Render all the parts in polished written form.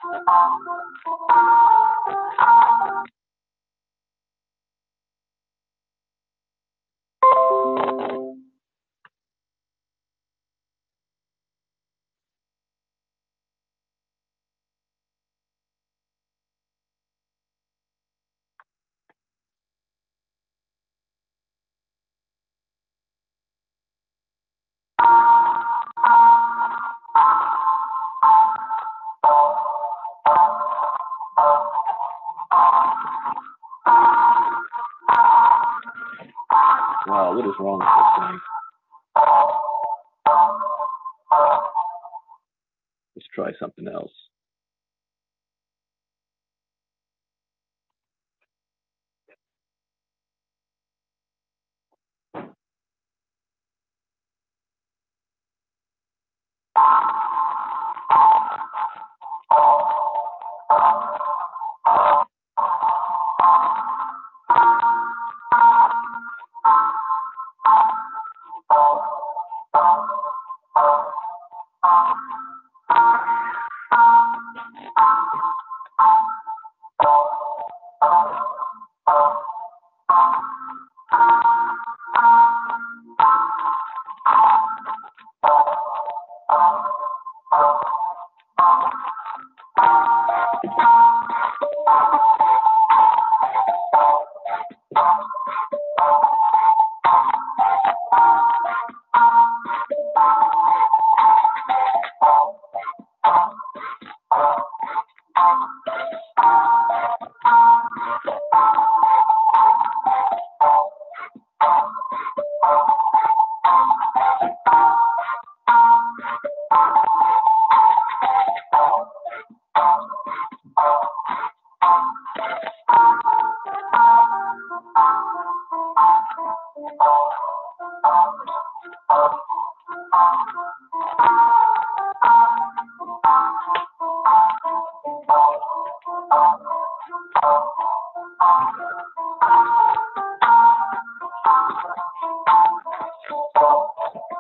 Wow, what is wrong with this thing? Let's try something else.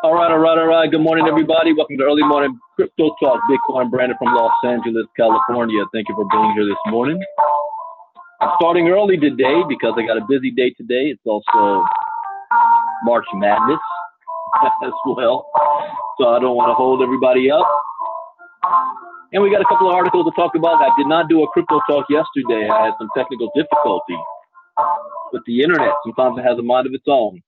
All right. Good morning, everybody. Welcome to Early Morning Crypto Talk. Bitcoin, Brandon from Los Angeles, California. Thank you for being here this morning. I'm starting early today because I got a busy day today. It's also March Madness as well, so I don't want to hold everybody up. And we got a couple of articles to talk about. I did not do a crypto talk yesterday. I had some technical difficulty with the internet. Sometimes it has a mind of its own.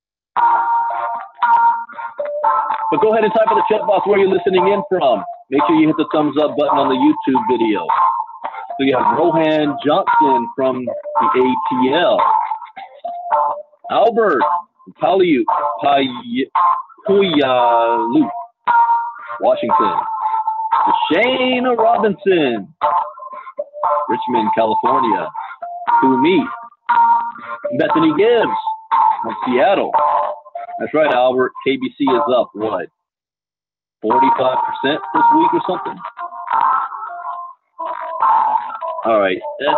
But go ahead and type in the chat box where you're listening in from. Make sure you hit the thumbs up button on the YouTube video. So you have Rohan Johnson from the ATL. Albert Puyallup, Washington. Shane Robinson, Richmond, California. To me, Bethany Gibbs from Seattle. That's right, Albert. KBC is up, what, 45% this week or something? All right, this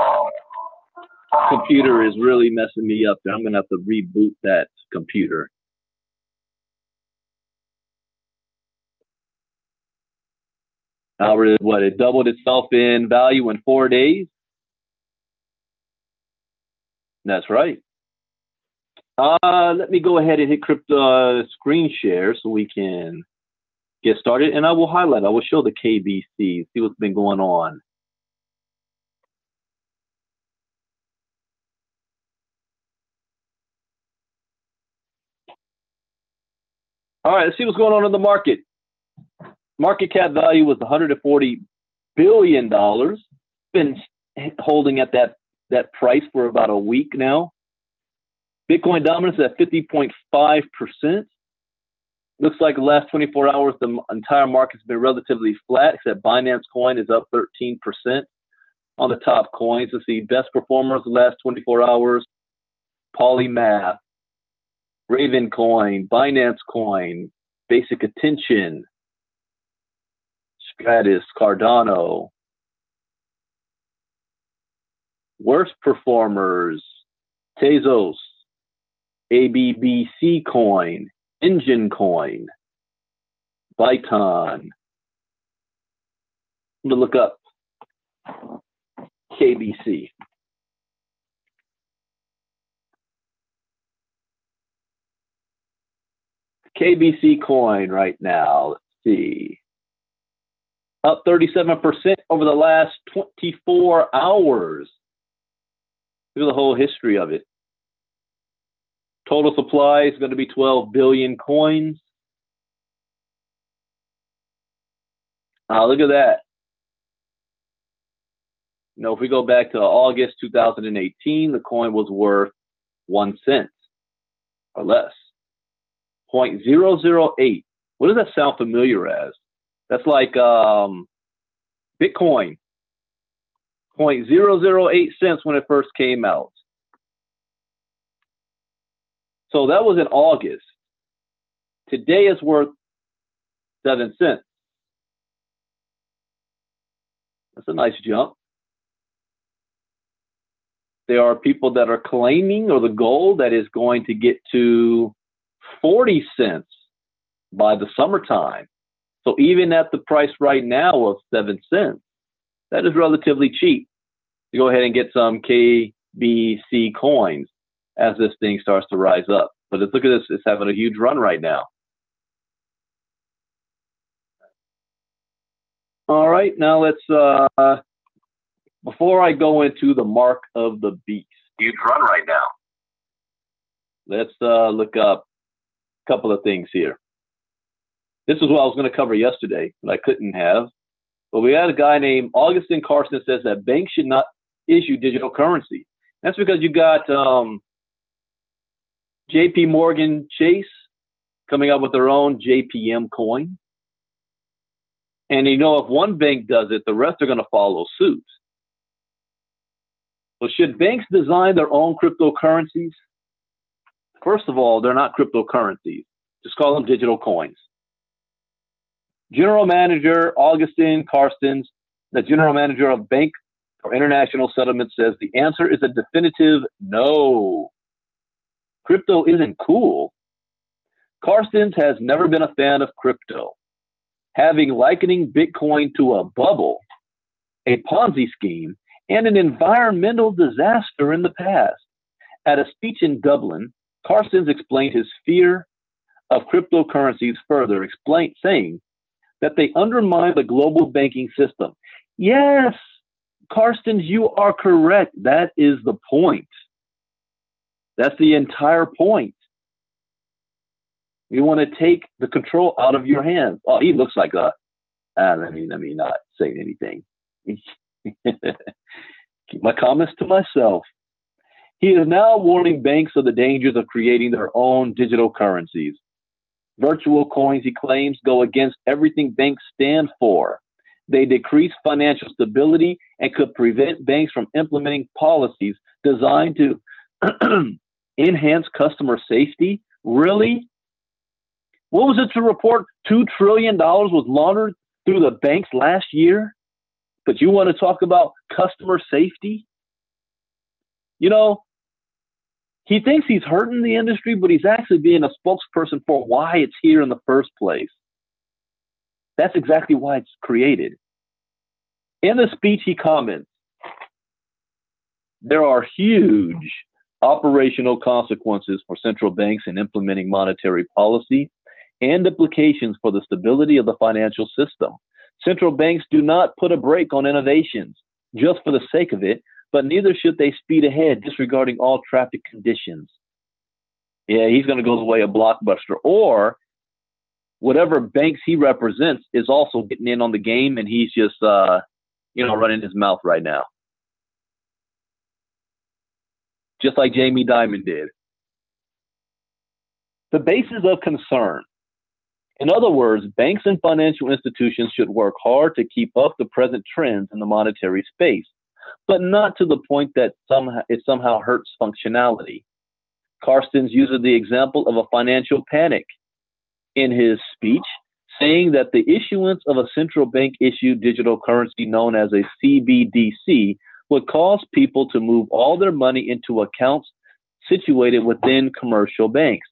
computer is really messing me up there. I'm going to have to reboot that computer. Albert is what? It doubled itself in value in 4 days? That's right. Let me go ahead and hit crypto screen share so we can get started. And I will highlight, I will show the KBC, see what's been going on. All right, let's see what's going on in the market. Market cap value was $140 billion. Been holding at that price for about a week now. Bitcoin dominance at 50.5%. Looks like the last 24 hours, the entire market's been relatively flat, except Binance Coin is up 13% on the top coins. Let's see, best performers the last 24 hours, Polymath, Raven Coin, Binance Coin, Basic Attention, Stratus, Cardano. Worst performers, Tezos, ABBC Coin, Engine Coin, Byton. I'm going to look up KBC. KBC coin right now, let's see. Up 37% over the last 24 hours. Look at the whole history of it. Total supply is going to be 12 billion coins. Look at that. You know, if we go back to August 2018, the coin was worth 1 cent or less. 0.008. What does that sound familiar as? That's like Bitcoin. 0.008 cents when it first came out. So that was in August. Today it's worth 7 cents. That's a nice jump. There are people that are claiming, or the goal that is going to get to 40 cents by the summertime. So even at the price right now of 7 cents, that is relatively cheap to go ahead and get some KBC coins as this thing starts to rise up. But look at this, it's having a huge run right now. All right, now let's, before I go into the mark of the beast, huge run right now. Let's look up a couple of things here. This is what I was going to cover yesterday, but I couldn't have. But we had a guy named Augustin Carson says that banks should not issue digital currency. That's because you got JP Morgan Chase coming up with their own JPM coin. And you know, if one bank does it, the rest are going to follow suit. So should banks design their own cryptocurrencies? First of all, they're not cryptocurrencies. Just call them digital coins. General Manager Augustin Carstens, the General Manager of Bank for International Settlement, says the answer is a definitive no. Crypto isn't cool. Carstens has never been a fan of crypto, having likening Bitcoin to a bubble, a Ponzi scheme, and an environmental disaster in the past. At a speech in Dublin, Carstens explained his fear of cryptocurrencies further, saying that they undermine the global banking system. Yes, Carstens, you are correct. That is the point. That's the entire point. You want to take the control out of your hands. Oh, he looks like a, let me not say anything. Keep my comments to myself. He is now warning banks of the dangers of creating their own digital currencies. Virtual coins, he claims, go against everything banks stand for. They decrease financial stability and could prevent banks from implementing policies designed to enhance customer safety. Really? What was it to report? $2 trillion was laundered through the banks last year? But you want to talk about customer safety? You know, he thinks he's hurting the industry, but he's actually being a spokesperson for why it's here in the first place. That's exactly why it's created. In the speech, he comments, there are huge operational consequences for central banks in implementing monetary policy and implications for the stability of the financial system. Central banks do not put a brake on innovations just for the sake of it, but neither should they speed ahead disregarding all traffic conditions. Yeah, he's going to go the way of Blockbuster, or whatever banks he represents is also getting in on the game, and he's just, running his mouth right now. Just like Jamie Dimon did. The basis of concern. In other words, banks and financial institutions should work hard to keep up the present trends in the monetary space, but not to the point that it somehow hurts functionality. Carstens uses the example of a financial panic in his speech, saying that the issuance of a central bank issued digital currency known as a CBDC would cause people to move all their money into accounts situated within commercial banks.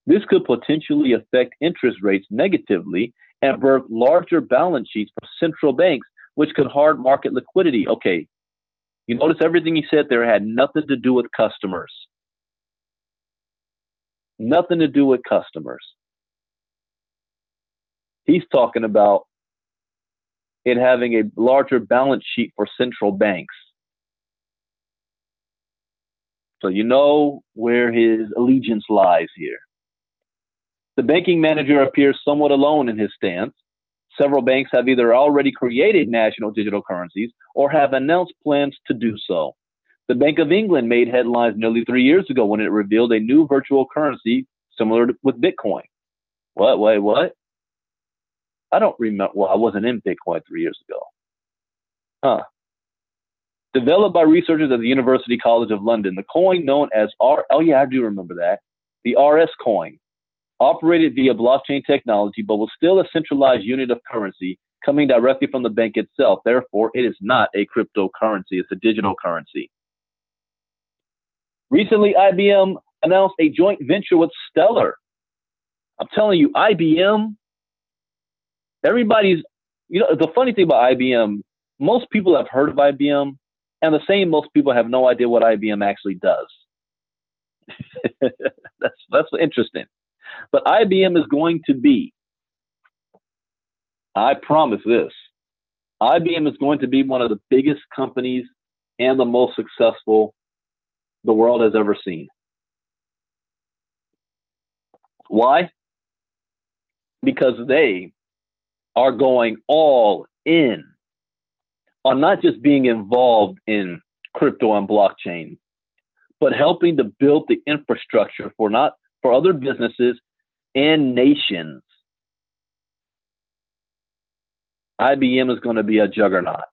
This could potentially affect interest rates negatively and birth larger balance sheets for central banks, which could hard market liquidity. Okay, You notice everything he said there had nothing to do with customers. Nothing to do with customers. He's talking about it having a larger balance sheet for central banks. So you know where his allegiance lies here. The banking manager appears somewhat alone in his stance. Several banks have either already created national digital currencies or have announced plans to do so. The Bank of England made headlines nearly 3 years ago when it revealed a new virtual currency similar with Bitcoin. What? Wait, what? I don't remember. Well, I wasn't in Bitcoin 3 years ago. Huh. Developed by researchers at the University College of London, the coin known as oh yeah, I do remember that. The RS coin operated via blockchain technology, but was still a centralized unit of currency coming directly from the bank itself. Therefore, it is not a cryptocurrency. It's a digital currency. Recently, IBM announced a joint venture with Stellar. I'm telling you, IBM, everybody's, the funny thing about IBM, most people have heard of IBM, and the same most people have no idea what IBM actually does. That's interesting. But IBM is going to be, I promise this, IBM is going to be one of the biggest companies and the most successful the world has ever seen. Why? Because they are going all in on not just being involved in crypto and blockchain, but helping to build the infrastructure for other businesses and nations. IBM is going to be a juggernaut,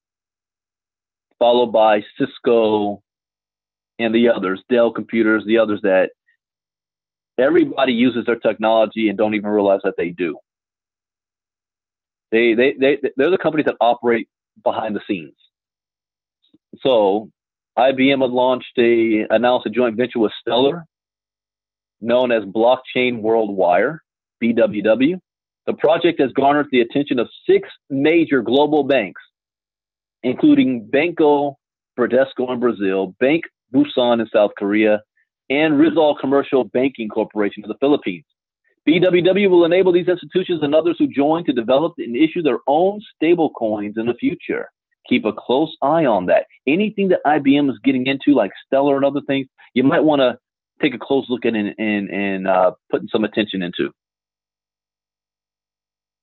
followed by Cisco and the others, Dell Computers, the others that everybody uses their technology and don't even realize that they do. They're the companies that operate behind the scenes. So IBM had announced a joint venture with Stellar, known as Blockchain Worldwire, BWW. The project has garnered the attention of 6 major global banks, including Banco Bradesco in Brazil, Bank Busan in South Korea, and Rizal Commercial Banking Corporation in the Philippines. BWW will enable these institutions and others who join to develop and issue their own stable coins in the future. Keep a close eye on that. Anything that IBM is getting into, like Stellar and other things, you might want to take a close look at and putting some attention into.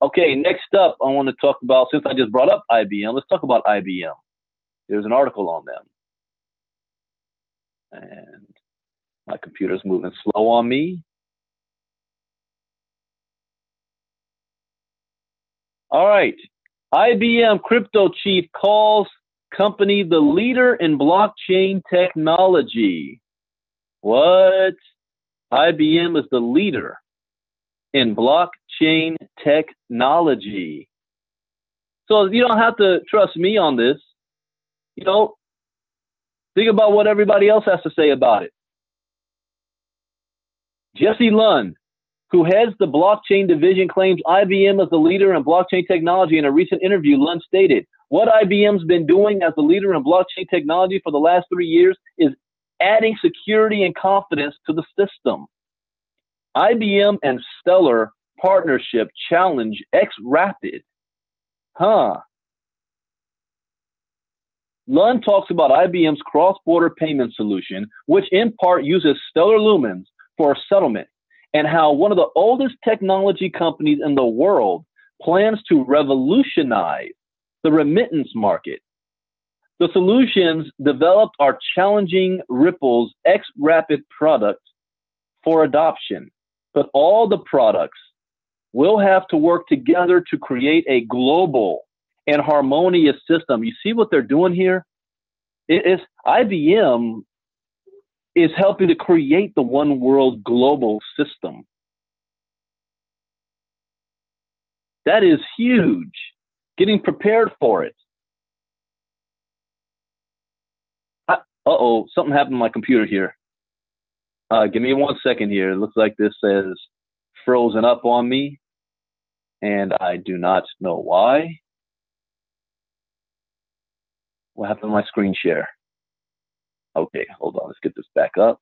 Okay, next up, I want to talk about, since I just brought up IBM, let's talk about IBM. There's an article on them. And my computer's moving slow on me. All right. IBM crypto chief calls company the leader in blockchain technology. What? IBM is the leader in blockchain technology. So you don't have to trust me on this. Think about what everybody else has to say about it. Jesse Lund, who heads the blockchain division, claims IBM is the leader in blockchain technology. In a recent interview, Lund stated, what IBM's been doing as the leader in blockchain technology for the last 3 years is adding security and confidence to the system. IBM and Stellar partnership challenge XRapid. Lund talks about IBM's cross-border payment solution, which in part uses Stellar Lumens for settlement, and how one of the oldest technology companies in the world plans to revolutionize the remittance market. The solutions developed are challenging Ripple's XRapid product for adoption, but all the products will have to work together to create a global and harmonious system. You see what they're doing here? IBM is helping to create the one world global system. That is huge. Getting prepared for it. Uh-oh, something happened to my computer here. Give me 1 second here. It looks like this says frozen up on me, and I do not know why. What happened to my screen share? Okay, hold on. Let's get this back up.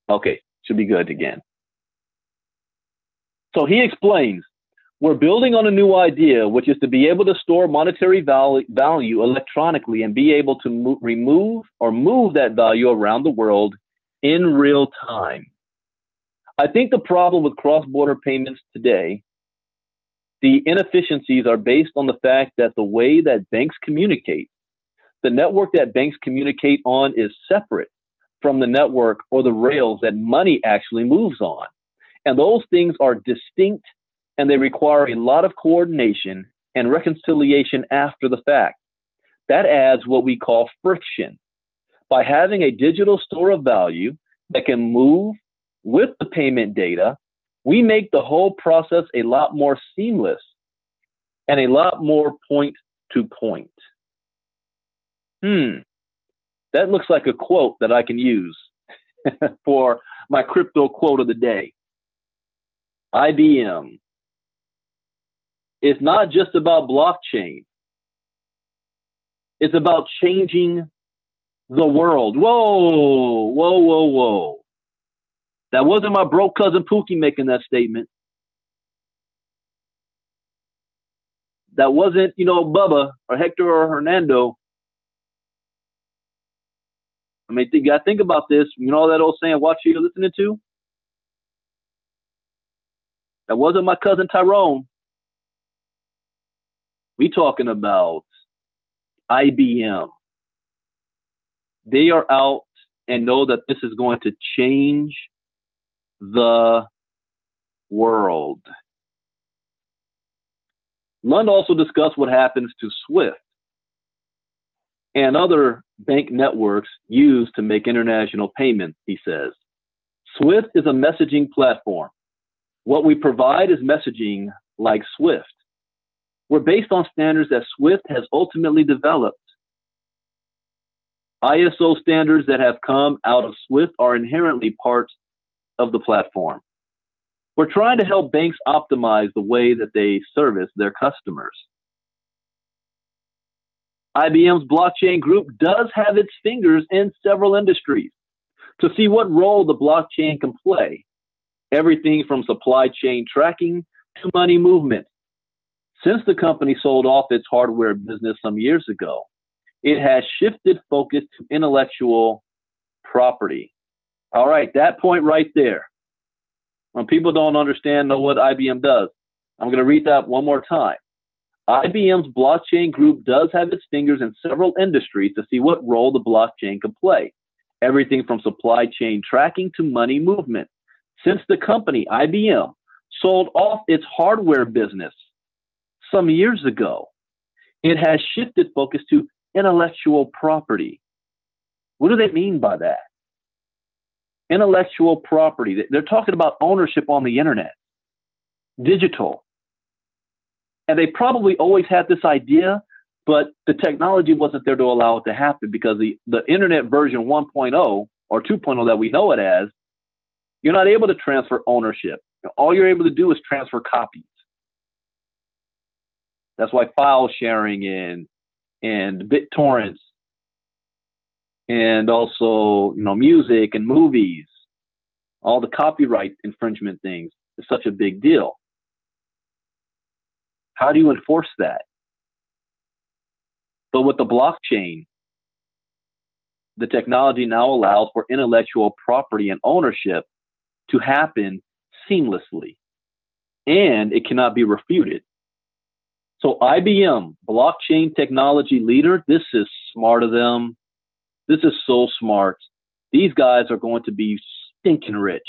Okay, should be good again. So he explains, we're building on a new idea, which is to be able to store monetary value electronically and be able to remove or move that value around the world in real time. I think the problem with cross-border payments today, the inefficiencies are based on the fact that the way that banks communicate, the network that banks communicate on is separate from the network or the rails that money actually moves on. And those things are distinct, and they require a lot of coordination and reconciliation after the fact. That adds what we call friction. By having a digital store of value that can move with the payment data, we make the whole process a lot more seamless and a lot more point to point. That looks like a quote that I can use for my crypto quote of the day. IBM. It's not just about blockchain. It's about changing the world. Whoa, whoa, whoa, whoa. That wasn't my broke cousin Pookie making that statement. That wasn't, Bubba or Hector or Hernando. I mean, you got to think about this. You know that old saying, watch who you're listening to? That wasn't my cousin Tyrone. We talking about IBM. They are out and know that this is going to change the world. Lund also discussed what happens to SWIFT and other bank networks used to make international payments, he says. SWIFT is a messaging platform. What we provide is messaging like SWIFT. We're based on standards that SWIFT has ultimately developed. ISO standards that have come out of SWIFT are inherently part of the platform. We're trying to help banks optimize the way that they service their customers. IBM's blockchain group does have its fingers in several industries to see what role the blockchain can play. Everything from supply chain tracking to money movement. Since the company sold off its hardware business some years ago, it has shifted focus to intellectual property. All right, that point right there. When people don't understand what IBM does, I'm going to read that one more time. IBM's blockchain group does have its fingers in several industries to see what role the blockchain can play. Everything from supply chain tracking to money movement. Since the company, IBM, sold off its hardware business some years ago, it has shifted focus to intellectual property. What do they mean by that? Intellectual property. They're talking about ownership on the internet, digital. And they probably always had this idea, but the technology wasn't there to allow it to happen because the internet version 1.0 or 2.0 that we know it as, you're not able to transfer ownership. All you're able to do is transfer copies. That's why file sharing and BitTorrents and also, music and movies, all the copyright infringement things is such a big deal. How do you enforce that? But with the blockchain, the technology now allows for intellectual property and ownership to happen seamlessly, and it cannot be refuted. So IBM, blockchain technology leader, this is smart of them. This is so smart. These guys are going to be stinking rich.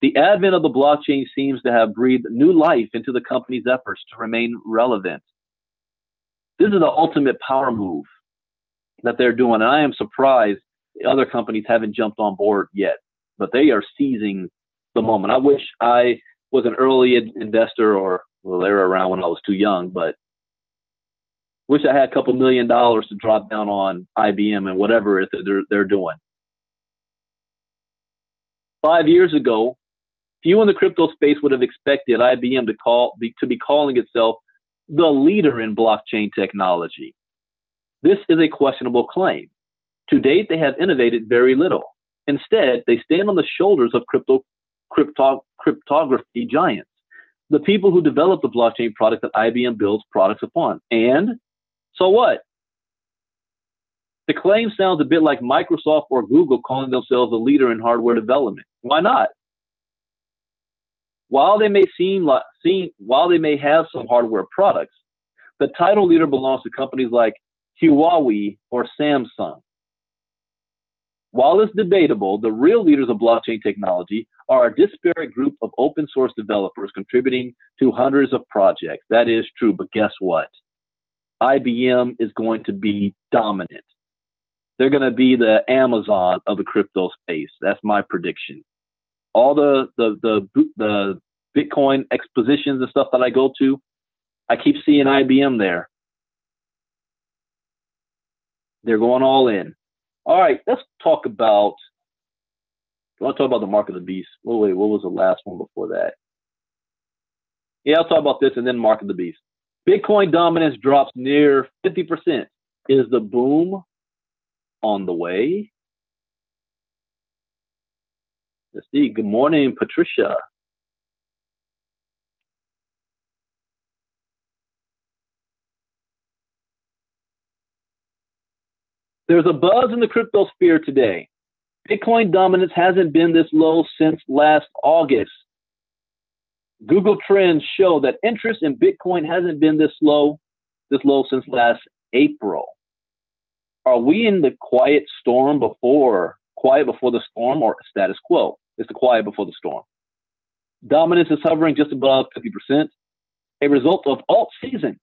The advent of the blockchain seems to have breathed new life into the company's efforts to remain relevant. This is the ultimate power move that they're doing. And I am surprised the other companies haven't jumped on board yet, but they are seizing the moment. I wish I was an early investor, or well, they were around when I was too young, but wish I had a couple $1 million to drop down on IBM and whatever it is they're doing. 5 years ago, few in the crypto space would have expected IBM to be calling itself the leader in blockchain technology. This is a questionable claim. To date, they have innovated very little. Instead, they stand on the shoulders of cryptography giants, the people who develop the blockchain product that IBM builds products upon. And so what? The claim sounds a bit like Microsoft or Google calling themselves a leader in hardware development. Why not? While they may have some hardware products, the title leader belongs to companies like Huawei or Samsung. While it's debatable, the real leaders of blockchain technology are a disparate group of open source developers contributing to hundreds of projects. That is true, but guess what? IBM is going to be dominant. They're going to be the Amazon of the crypto space. That's my prediction. All the Bitcoin expositions and stuff that I go to, I keep seeing IBM there. They're going all in. All right, let's talk about. I want to talk about the mark of the beast. Oh wait, what was the last one before that? Yeah, I'll talk about this and then mark of the beast. Bitcoin dominance drops near 50%. Is the boom on the way? Let's see. Good morning, Patricia. There's a buzz in the crypto sphere today. Bitcoin dominance hasn't been this low since last August. Google Trends show that interest in Bitcoin hasn't been this low since last April. Are we in the quiet before the storm, or status quo? It's the quiet before the storm. Dominance is hovering just above 50%, a result of alt season.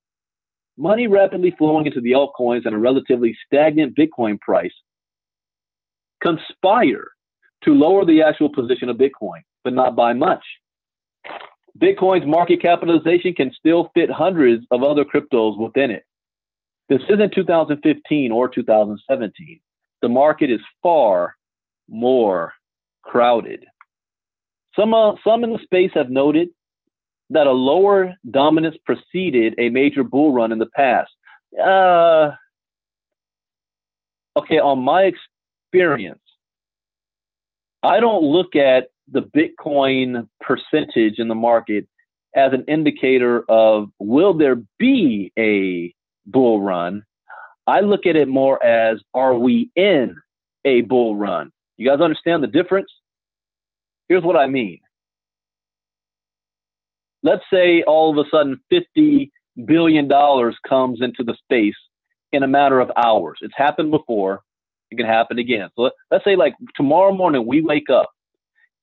Money rapidly flowing into the altcoins and a relatively stagnant Bitcoin price conspire to lower the actual position of Bitcoin, but not by much. Bitcoin's market capitalization can still fit hundreds of other cryptos within it. This isn't 2015 or 2017. The market is far more crowded. Some in the space have noted that a lower dominance preceded a major bull run in the past. Okay, on my experience, I don't look at the Bitcoin percentage in the market as an indicator of will there be a bull run. I look at it more as, are we in a bull run? You guys understand the difference? Here's what I mean. Let's say all of a sudden $50 billion comes into the space in a matter of hours. It's happened before. It can happen again. So let's say like tomorrow morning we wake up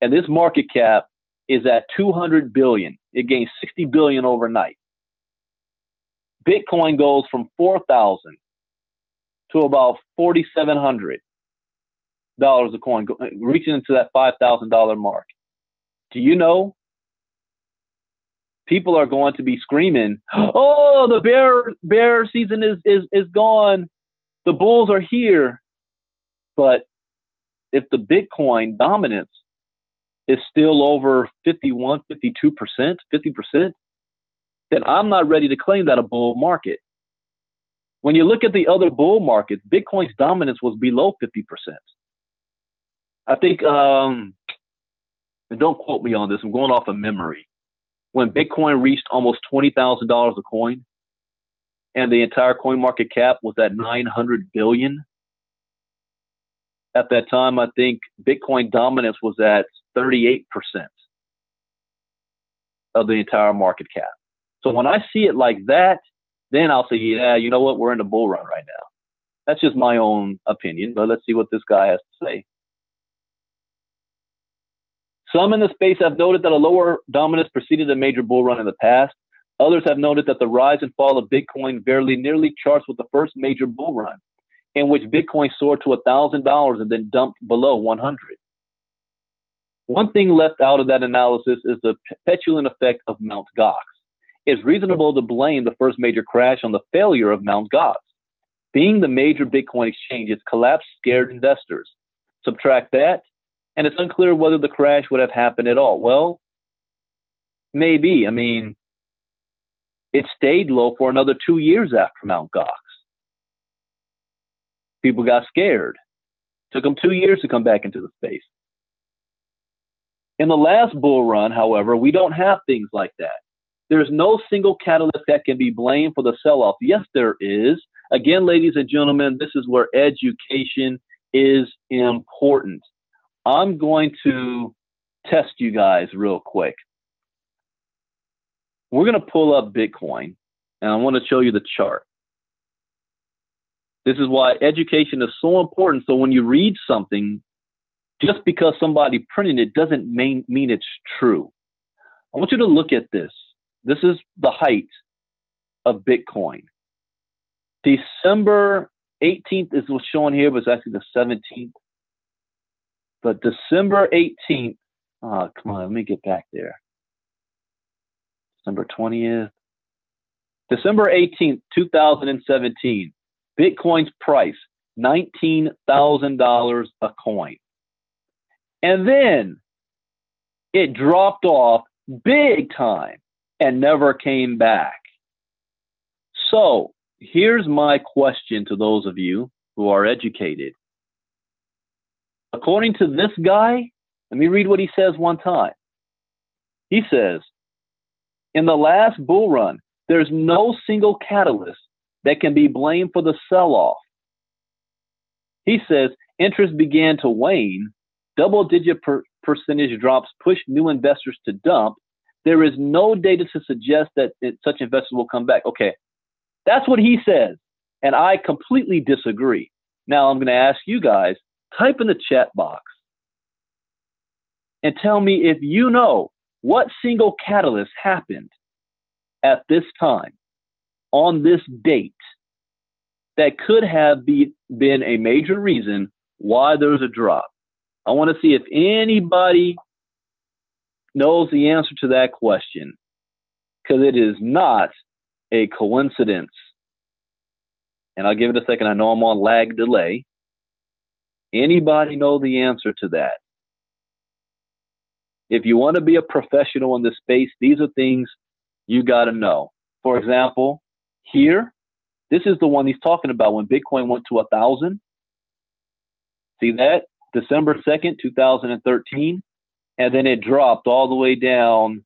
and this market cap is at 200 billion. It gains 60 billion overnight. Bitcoin goes from 4,000 to about $4,700 a coin, reaching into that $5,000 mark. Do you know? People are going to be screaming, "Oh, the bear season is gone. The bulls are here." But if the Bitcoin dominance is still over 51, 52%, 50%, then I'm not ready to claim that a bull market. When you look at the other bull markets, Bitcoin's dominance was below 50%. I think, and don't quote me on this, I'm going off of memory. When Bitcoin reached almost $20,000 a coin and the entire coin market cap was at 900 billion, at that time, I think Bitcoin dominance was at 38% of the entire market cap. So when I see it like that, then I'll say, yeah, you know what? We're in a bull run right now. That's just my own opinion, but let's see what this guy has to say. Some in the space have noted that a lower dominance preceded a major bull run in the past. Others have noted that the rise and fall of Bitcoin very nearly charts with the first major bull run, in which Bitcoin soared to $1,000 and then dumped below 100. One thing left out of that analysis is the petulant effect of Mt. Gox. It's reasonable to blame the first major crash on the failure of Mt. Gox. Being the major Bitcoin exchange, its collapse scared investors. Subtract that, and it's unclear whether the crash would have happened at all. Well, maybe. I mean, it stayed low for another 2 years after Mt. Gox. People got scared. Took them 2 years to come back into the space. In the last bull run, however, we don't have things like that. There's no single catalyst that can be blamed for the sell-off. Yes, there is. Again, ladies and gentlemen, this is where education is important. I'm going to test you guys real quick. We're going to pull up Bitcoin, and I want to show you the chart. This is why education is so important. So when you read something, just because somebody printed it doesn't mean it's true. I want you to look at this. This is the height of Bitcoin. December 18th is what's shown here, but it's actually the 17th. But December 18th, oh, come on, let me get back there. December 20th. December 18th, 2017. Bitcoin's price, $19,000 a coin. And then it dropped off big time and never came back. So here's my question to those of you who are educated. According to this guy, let me read what he says one time. He says, in the last bull run, there's no single catalyst that can be blamed for the sell-off. He says, interest began to wane, double-digit percentage drops pushed new investors to dump. There is no data to suggest that such investors will come back. Okay, that's what he says, and I completely disagree. Now I'm going to ask you guys, type in the chat box and tell me if you know what single catalyst happened at this time, on this date, that could have been a major reason why there's a drop. I want to see if anybody knows the answer to that question, because it is not a coincidence. And I'll give it a second. I know I'm on lag delay. Anybody know the answer to that? If you want to be a professional in this space, these are things you got to know. For example, here, this is the one he's talking about when Bitcoin went to 1,000. See that? December 2nd, 2013. And then it dropped all the way down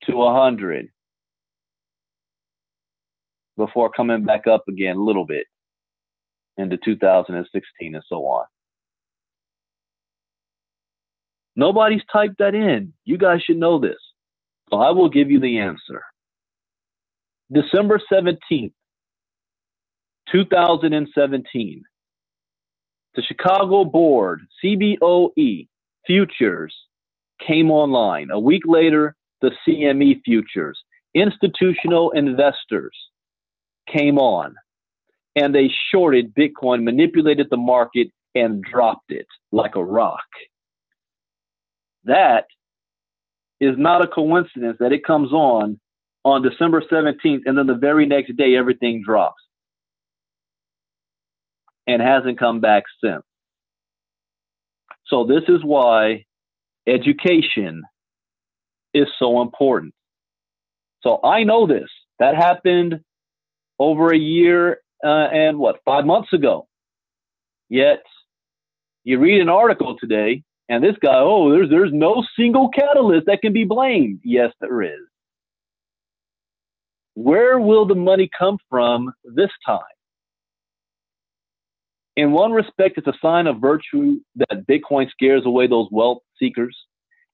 to 100 before coming back up again a little bit into 2016 and so on. Nobody's typed that in. You guys should know this. So I will give you the answer. December 17th, 2017, the Chicago Board, CBOE, futures came online. A week later, the CME futures, institutional investors came on, and they shorted Bitcoin, manipulated the market, and dropped it like a rock. That is not a coincidence that it comes on December 17th, and then the very next day, everything drops and hasn't come back since. So this is why education is so important. So I know this. That happened over a year and 5 months ago. Yet you read an article today, and this guy, there's no single catalyst that can be blamed. Yes, there is. Where will the money come from this time? In one respect, it's a sign of virtue that Bitcoin scares away those wealth seekers.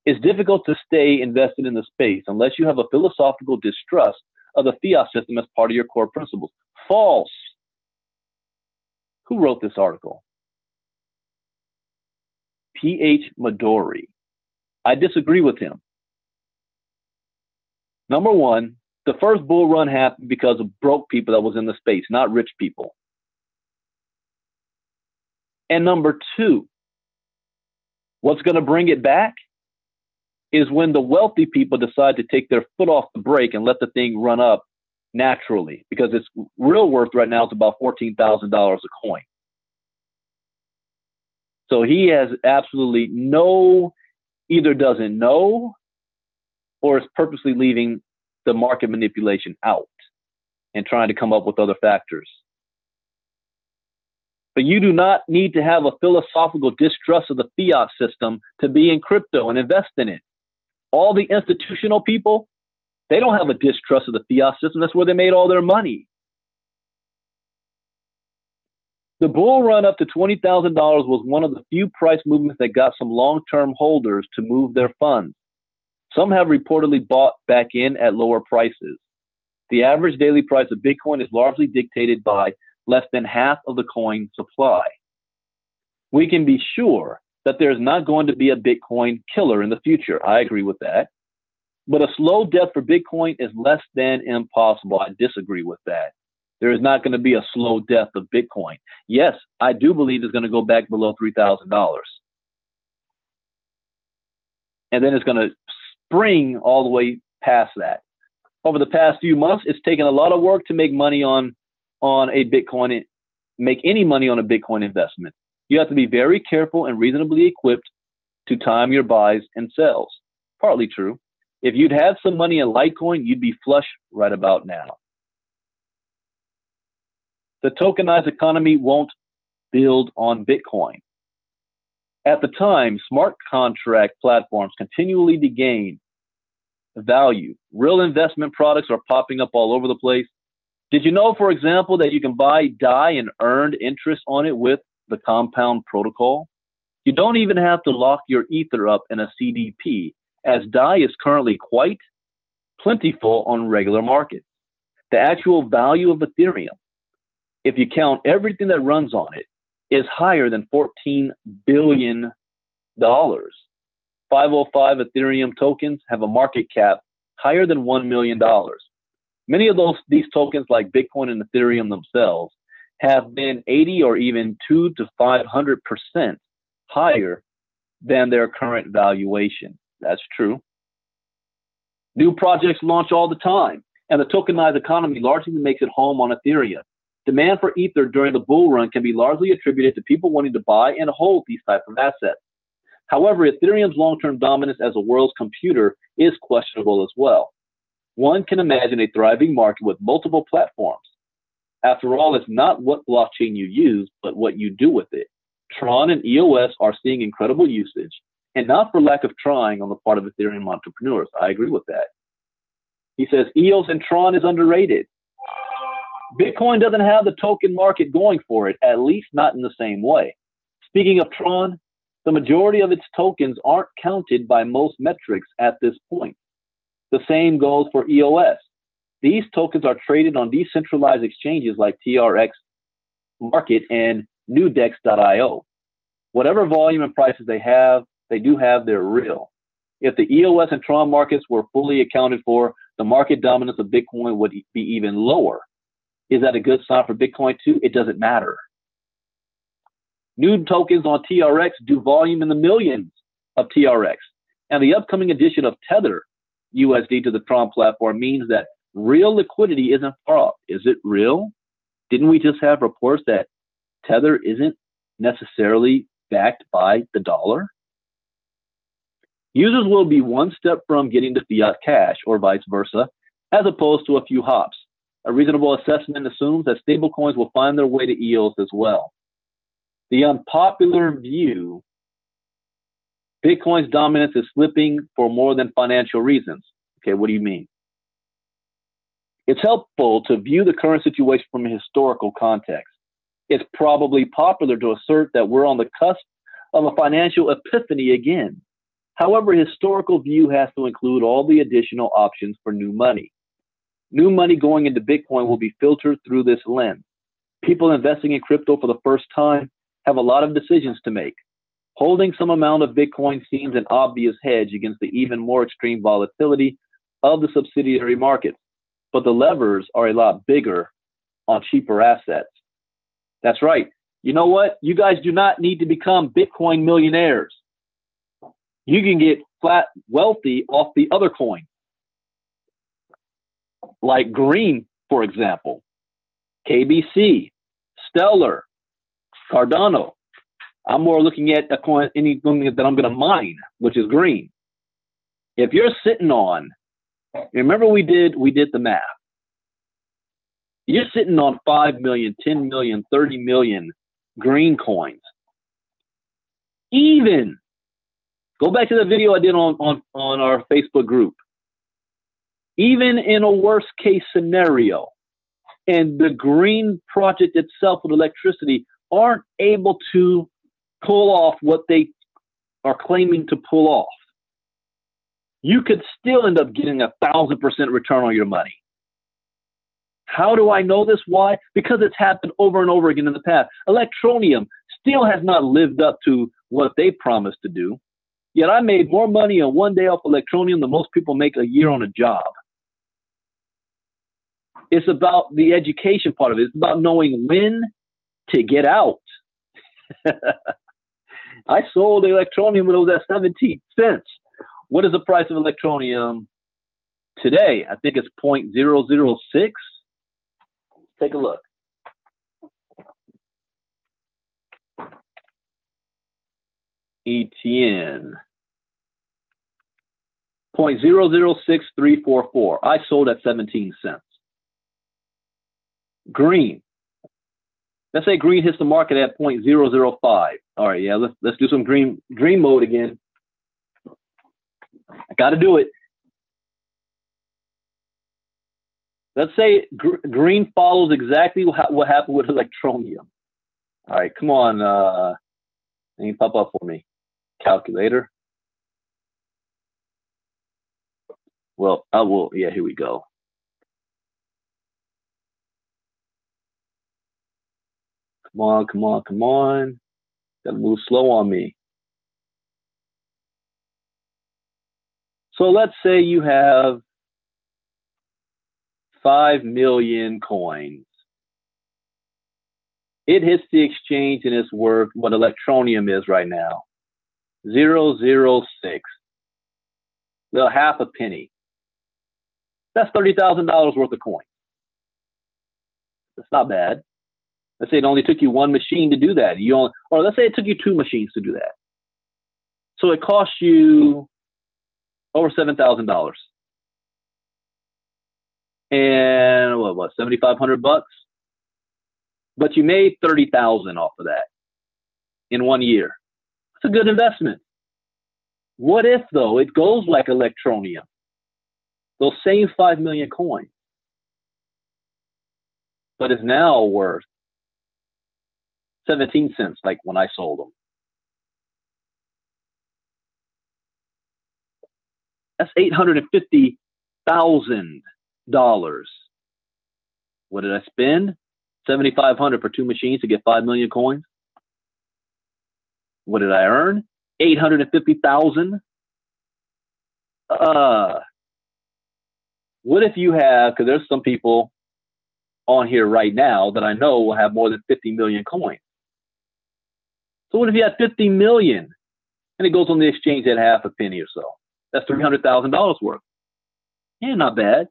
It's difficult to stay invested in the space unless you have a philosophical distrust of the fiat system as part of your core principles. False. Who wrote this article? P.H. Midori. I disagree with him. Number one, the first bull run happened because of broke people that was in the space, not rich people. And number two, what's going to bring it back is when the wealthy people decide to take their foot off the brake and let the thing run up naturally, because its real worth right now is about $14,000 a coin. So he has absolutely either doesn't know or is purposely leaving the market manipulation out and trying to come up with other factors. But you do not need to have a philosophical distrust of the fiat system to be in crypto and invest in it. All the institutional people, they don't have a distrust of the fiat system. That's where they made all their money. The bull run up to $20,000 was one of the few price movements that got some long-term holders to move their funds. Some have reportedly bought back in at lower prices. The average daily price of Bitcoin is largely dictated by less than half of the coin supply. We can be sure that there's not going to be a Bitcoin killer in the future. I agree with that. But a slow death for Bitcoin is less than impossible. I disagree with that. There is not going to be a slow death of Bitcoin. Yes, I do believe it's going to go back below $3,000. And then it's going to spring all the way past that. Over the past few months, it's taken a lot of work to make money on a Bitcoin, make any money on a Bitcoin investment. You have to be very careful and reasonably equipped to time your buys and sells. Partly true. If you'd had some money in Litecoin, you'd be flush right about now. The tokenized economy won't build on Bitcoin. At the time, smart contract platforms continually gain value. Real investment products are popping up all over the place. Did you know, for example, that you can buy DAI and earned interest on it with the Compound protocol? You don't even have to lock your Ether up in a CDP, as DAI is currently quite plentiful on regular markets. The actual value of Ethereum, if you count everything that runs on it, is higher than $14 billion. 505 Ethereum tokens have a market cap higher than $1 million. Many of these tokens, like Bitcoin and Ethereum themselves, have been 80 or even 200 to 500% higher than their current valuation. That's true. New projects launch all the time, and the tokenized economy largely makes it home on Ethereum. Demand for Ether during the bull run can be largely attributed to people wanting to buy and hold these types of assets. However, Ethereum's long-term dominance as a world's computer is questionable as well. One can imagine a thriving market with multiple platforms. After all, it's not what blockchain you use, but what you do with it. Tron and EOS are seeing incredible usage, and not for lack of trying on the part of Ethereum entrepreneurs. I agree with that. He says EOS and Tron is underrated. Bitcoin doesn't have the token market going for it, at least not in the same way. Speaking of Tron, the majority of its tokens aren't counted by most metrics at this point. The same goes for EOS. These tokens are traded on decentralized exchanges like TRX Market and newdex.io. Whatever volume and prices they do have, they're real. If the EOS and Tron markets were fully accounted for, the market dominance of Bitcoin would be even lower. Is that a good sign for Bitcoin too? It doesn't matter. New tokens on TRX do volume in the millions of TRX. And the upcoming addition of Tether USD to the Tron platform means that real liquidity isn't far off. Is it real? Didn't we just have reports that Tether isn't necessarily backed by the dollar? Users will be one step from getting to fiat cash or vice versa, as opposed to a few hops. A reasonable assessment assumes that stablecoins will find their way to EOS as well. The unpopular view, Bitcoin's dominance is slipping for more than financial reasons. Okay, what do you mean? It's helpful to view the current situation from a historical context. It's probably popular to assert that we're on the cusp of a financial epiphany again. However, historical view has to include all the additional options for new money. New money going into Bitcoin will be filtered through this lens. People investing in crypto for the first time have a lot of decisions to make. Holding some amount of Bitcoin seems an obvious hedge against the even more extreme volatility of the subsidiary markets, but the levers are a lot bigger on cheaper assets. That's right. You know what? You guys do not need to become Bitcoin millionaires. You can get flat wealthy off the other coin, like Green, for example, KBC, Stellar, Cardano. I'm more looking at a coin, anything that I'm going to mine, which is Green. If you're sitting on, remember we did the math. You're sitting on 5 million, 10 million, 30 million green coins. Even go back to the video I did on our Facebook group. Even in a worst case scenario, and the green project itself with electricity aren't able to pull off what they are claiming to pull off, you could still end up getting 1,000% return on your money. How do I know this? Why? Because it's happened over and over again in the past. Electronium still has not lived up to what they promised to do. Yet I made more money in one day off Electronium than most people make a year on a job. It's about the education part of it. It's about knowing when to get out. I sold Electronium when it was at 17 cents. What is the price of Electronium today? I think it's 0.006. Take a look. ETN. 0.006344. I sold at 17 cents. Green. Let's say green hits the market at 0.005. All right, yeah, let's do some green mode again. I got to do it. Let's say green follows exactly what happened with Electronium. All right, come on. Let me pop up for me. Calculator. Well, I will. Yeah, here we go. Come on, come on, come on. Gotta move slow on me. So let's say you have 5 million coins. It hits the exchange and it's worth what Electronium is right now. 0.006. Well, half a penny. That's $30,000 worth of coin. That's not bad. Let's say it only took you one machine to do that. Or let's say it took you 2 machines to do that. So it cost you over $7,000. And what, 7,500 bucks? But you made 30,000 off of that in 1 year. It's a good investment. What if, though, it goes like Electronium? Those same 5 million coins, but it's now worth 17 cents, like when I sold them. That's $850,000. What did I spend? 7,500 for 2 machines to get 5 million coins. What did I earn? 850,000. What if you have, because there's some people on here right now that I know will have more than 50 million coins. So what if you had 50 million and it goes on the exchange at half a penny or so? That's $300,000 worth. Yeah, not bad.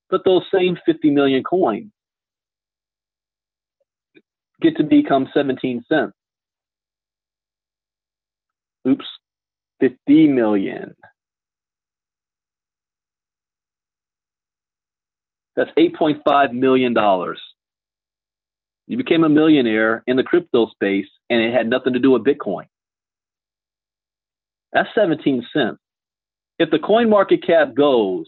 But those same 50 million coins get to become 17 cents. Oops, 50 million. That's $8.5 million. You became a millionaire in the crypto space, and it had nothing to do with Bitcoin. That's 17 cents. If the coin market cap goes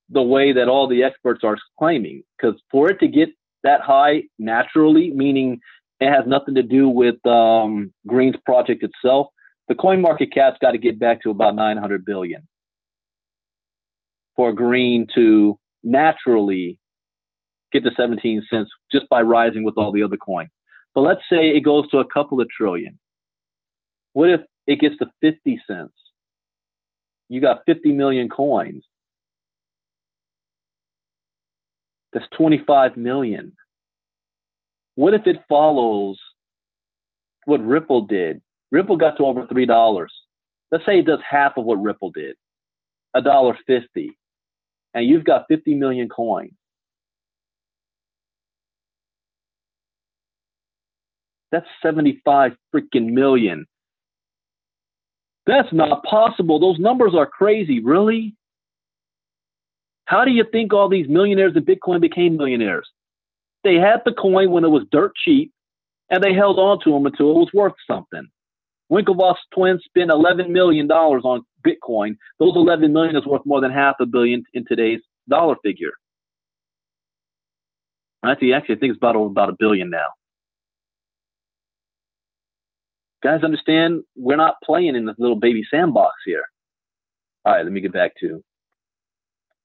the way that all the experts are claiming, because for it to get that high naturally, meaning it has nothing to do with Green's project itself, the coin market cap's got to get back to about 900 billion for Green to naturally get to 17 cents just by rising with all the other coins. But let's say it goes to a couple of trillion. What if it gets to 50 cents? You got 50 million coins. That's 25 million. What if it follows what Ripple did? Ripple got to over $3. Let's say it does half of what Ripple did, $1.50, and you've got 50 million coins. That's 75 freaking million. That's not possible. Those numbers are crazy. Really? How do you think all these millionaires in Bitcoin became millionaires? They had the coin when it was dirt cheap, and they held on to them until it was worth something. Winklevoss twins spent $11 million on Bitcoin. Those $11 million is worth more than $500 million in today's dollar figure. Actually, I think it's about $1 billion now. Guys, understand we're not playing in this little baby sandbox here. All right, let me get back to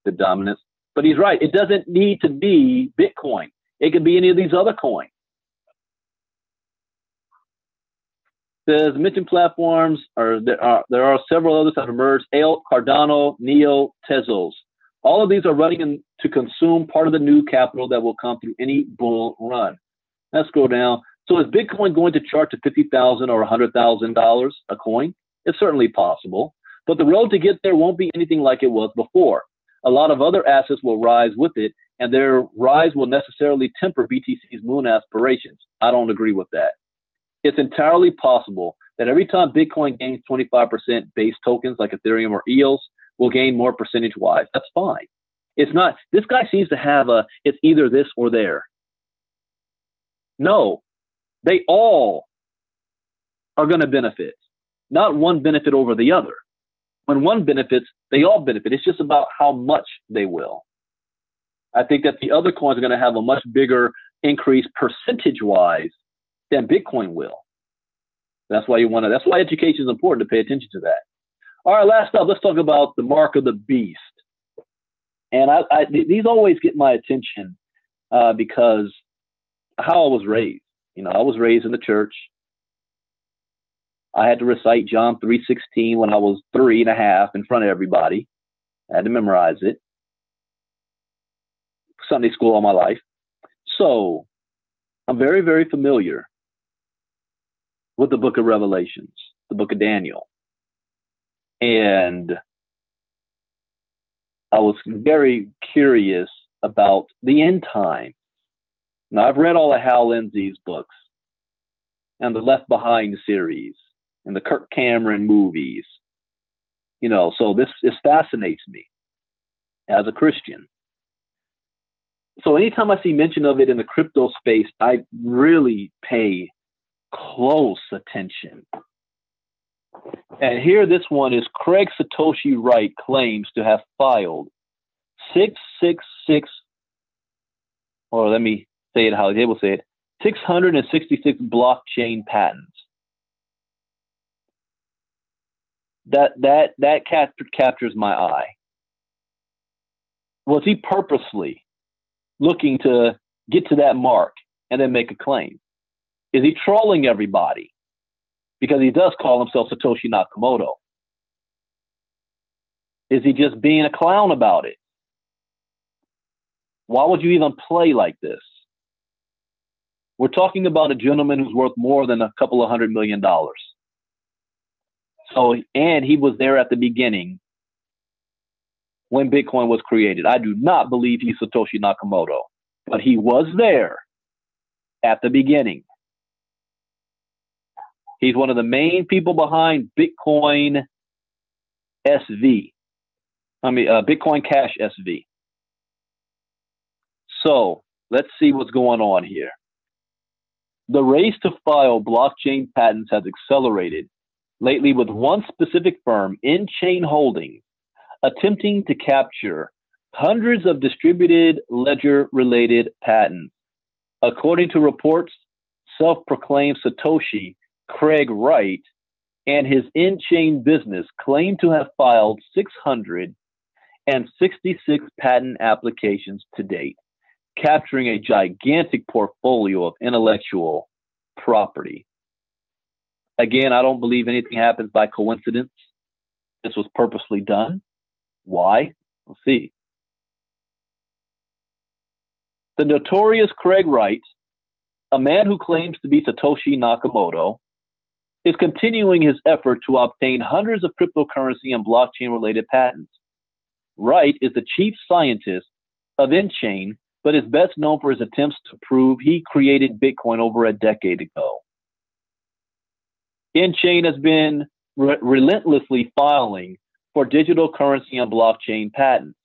the dominance. But he's right. It doesn't need to be Bitcoin. It could be any of these other coins. Says mentioned platforms there are several others that have emerged: ALT, Cardano, Neo, Tezos. All of these are running to consume part of the new capital that will come through any bull run. Let's scroll down. So is Bitcoin going to chart to $50,000 or $100,000 a coin? It's certainly possible, but the road to get there won't be anything like it was before. A lot of other assets will rise with it, and their rise will necessarily temper BTC's moon aspirations. I don't agree with that. It's entirely possible that every time Bitcoin gains 25% base tokens like Ethereum or EOS, will gain more percentage-wise. That's fine. It's not, this guy seems to have it's either this or there. No, they all are going to benefit, not one benefit over the other. When one benefits, they all benefit. It's just about how much they will. I think that the other coins are going to have a much bigger increase percentage-wise than Bitcoin will. That's why that's why education is important, to pay attention to that. All right, last up, let's talk about the mark of the beast. And these always get my attention because how I was raised. You know, I was raised in the church. I had to recite John 3:16 when I was 3.5 in front of everybody. I had to memorize it. Sunday school all my life. So I'm very, very familiar with the book of Revelations, the book of Daniel. And I was very curious about the end time. Now, I've read all of Hal Lindsey's books and the Left Behind series and the Kirk Cameron movies. You know, so this fascinates me as a Christian. So anytime I see mention of it in the crypto space, I really pay close attention. And here this one is Craig Satoshi Wright claims to have filed 666, or let me say it how they will say it, 666 blockchain patents. That captures my eye. Was he purposely looking to get to that mark and then make a claim? Is he trolling everybody? Because he does call himself Satoshi Nakamoto. Is he just being a clown about it? Why would you even play like this? We're talking about a gentleman who's worth more than a couple of $100 million. So, and he was there at the beginning when Bitcoin was created. I do not believe he's Satoshi Nakamoto, but he was there at the beginning. He's one of the main people behind Bitcoin SV. Bitcoin Cash SV. So let's see what's going on here. The race to file blockchain patents has accelerated lately, with one specific firm, Enchain Holdings, attempting to capture hundreds of distributed ledger-related patents. According to reports, self-proclaimed Satoshi Craig Wright and his Enchain business claim to have filed 666 patent applications to date, capturing a gigantic portfolio of intellectual property. Again, I don't believe anything happens by coincidence. This was purposely done. Why? We'll see. The notorious Craig Wright, a man who claims to be Satoshi Nakamoto, is continuing his effort to obtain hundreds of cryptocurrency and blockchain-related patents. Wright is the chief scientist of Enchain, but is best known for his attempts to prove he created Bitcoin over a decade ago. Enchain has been relentlessly filing for digital currency and blockchain patents.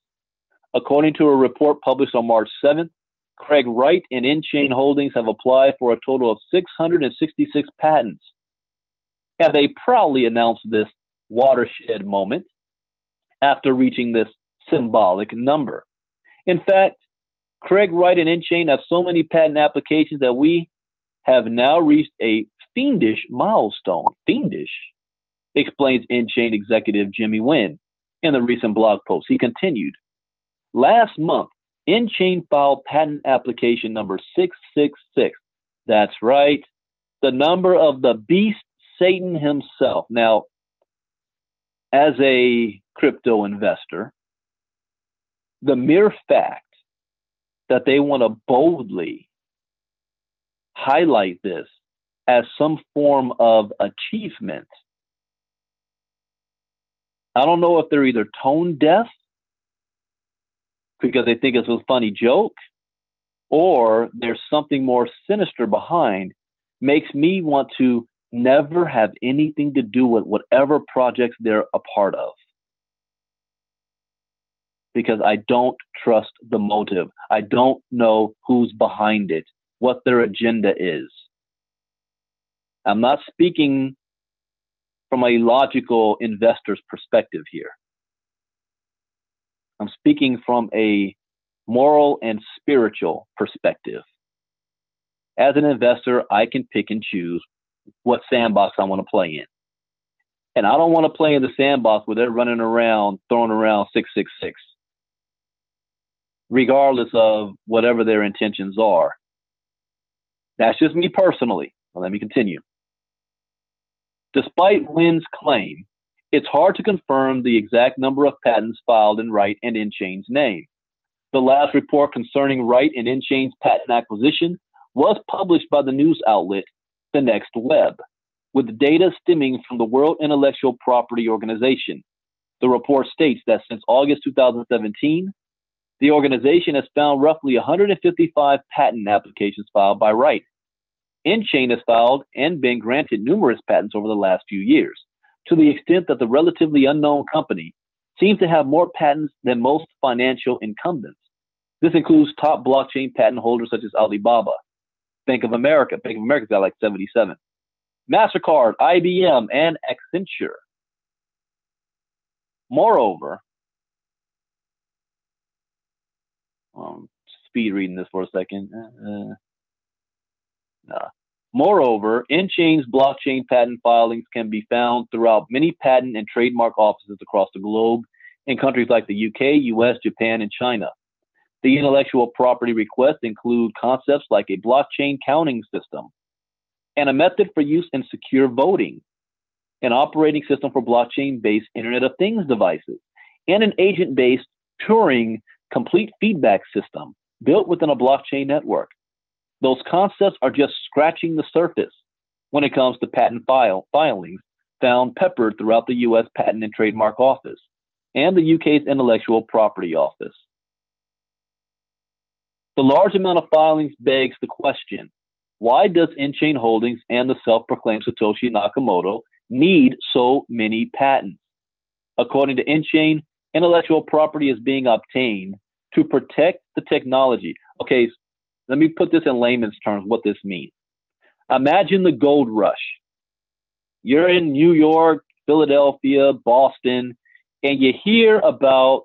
According to a report published on March 7th, Craig Wright and Enchain Holdings have applied for a total of 666 patents. And they proudly announced this watershed moment after reaching this symbolic number. In fact, Craig Wright and Enchain have so many patent applications that we have now reached a fiendish milestone. Fiendish, explains Enchain executive Jimmy Nguyen in the recent blog post. He continued, last month, Enchain filed patent application number 666. That's right, the number of the beast Satan himself. Now, as a crypto investor, the mere fact that they want to boldly highlight this as some form of achievement, I don't know if they're either tone deaf because they think it's a funny joke, or there's something more sinister behind, makes me want to never have anything to do with whatever projects they're a part of. Because I don't trust the motive. I don't know who's behind it, what their agenda is. I'm not speaking from a logical investor's perspective here. I'm speaking from a moral and spiritual perspective. As an investor, I can pick and choose what sandbox I want to play in. And I don't want to play in the sandbox where they're running around, throwing around 666, regardless of whatever their intentions are. That's just me personally. Well, let me continue. Despite Nguyen's claim, it's hard to confirm the exact number of patents filed in Wright and Enchain's name. The last report concerning Wright and Enchain's patent acquisition was published by the news outlet The Next Web, with data stemming from the World Intellectual Property Organization. The report states that since August 2017, the organization has found roughly 155 patent applications filed by Wright. Enchain has filed and been granted numerous patents over the last few years, to the extent that the relatively unknown company seems to have more patents than most financial incumbents. This includes top blockchain patent holders such as Alibaba, Bank of America. Bank of America's got like 77. MasterCard, IBM, and Accenture. Moreover, speed reading this for a second. Moreover, Enchain's blockchain patent filings can be found throughout many patent and trademark offices across the globe in countries like the UK, US, Japan, and China. The intellectual property requests include concepts like a blockchain counting system and a method for use in secure voting, an operating system for blockchain-based Internet of Things devices, and an agent-based Turing complete feedback system built within a blockchain network. Those concepts are just scratching the surface when it comes to patent filings found peppered throughout the U.S. Patent and Trademark Office and the U.K.'s Intellectual Property Office. The large amount of filings begs the question, why does Enchain Holdings and the self-proclaimed Satoshi Nakamoto need so many patents? According to Enchain, intellectual property is being obtained to protect the technology. Okay, let me put this in layman's terms, what this means. Imagine the gold rush. You're in New York, Philadelphia, Boston, and you hear about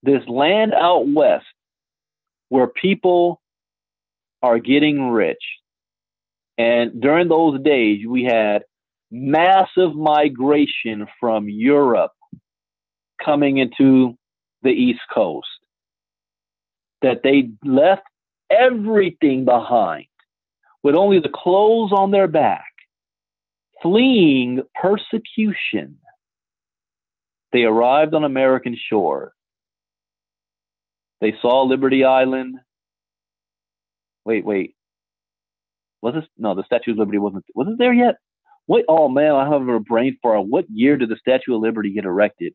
this land out west where people are getting rich. And during those days, we had massive migration from Europe coming into the East Coast, that they left everything behind with only the clothes on their back, fleeing persecution. They arrived on American shores. They saw Liberty Island. Wait. Was this? No, the Statue of Liberty wasn't there yet? Wait, oh man, I have a brain fart. What year did the Statue of Liberty get erected?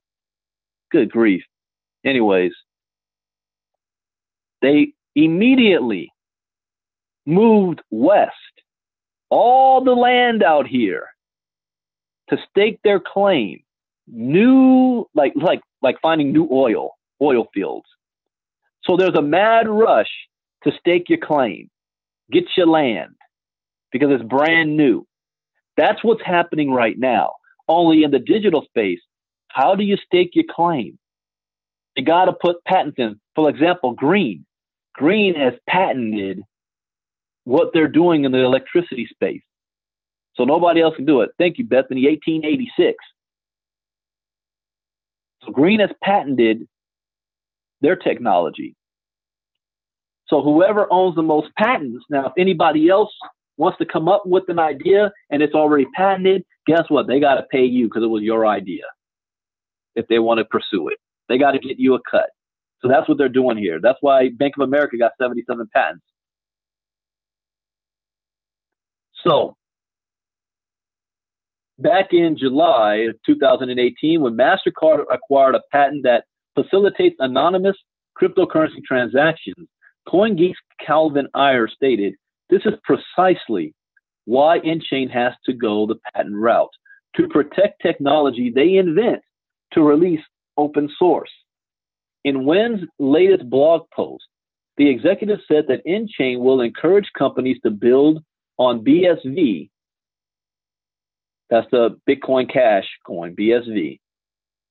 Good grief. Anyways, they immediately moved west, all the land out here, to stake their claim. New, like finding new oil fields. So there's a mad rush to stake your claim, get your land, because it's brand new. That's what's happening right now. Only in the digital space, how do you stake your claim? You got to put patents in. For example, Green. Green has patented what they're doing in the electricity space. So nobody else can do it. Thank you, Bethany, 1886. So Green has patented their technology. So whoever owns the most patents, now if anybody else wants to come up with an idea and it's already patented, guess what? They got to pay you because it was your idea if they want to pursue it. They got to get you a cut. So that's what they're doing here. That's why Bank of America got 77 patents. So back in July of 2018, when MasterCard acquired a patent that facilitates anonymous cryptocurrency transactions, CoinGeek's Calvin Ayers stated, "This is precisely why Enchain has to go the patent route, to protect technology they invent to release open source." In Wen's latest blog post, the executive said that Enchain will encourage companies to build on BSV, that's the Bitcoin Cash coin, BSV,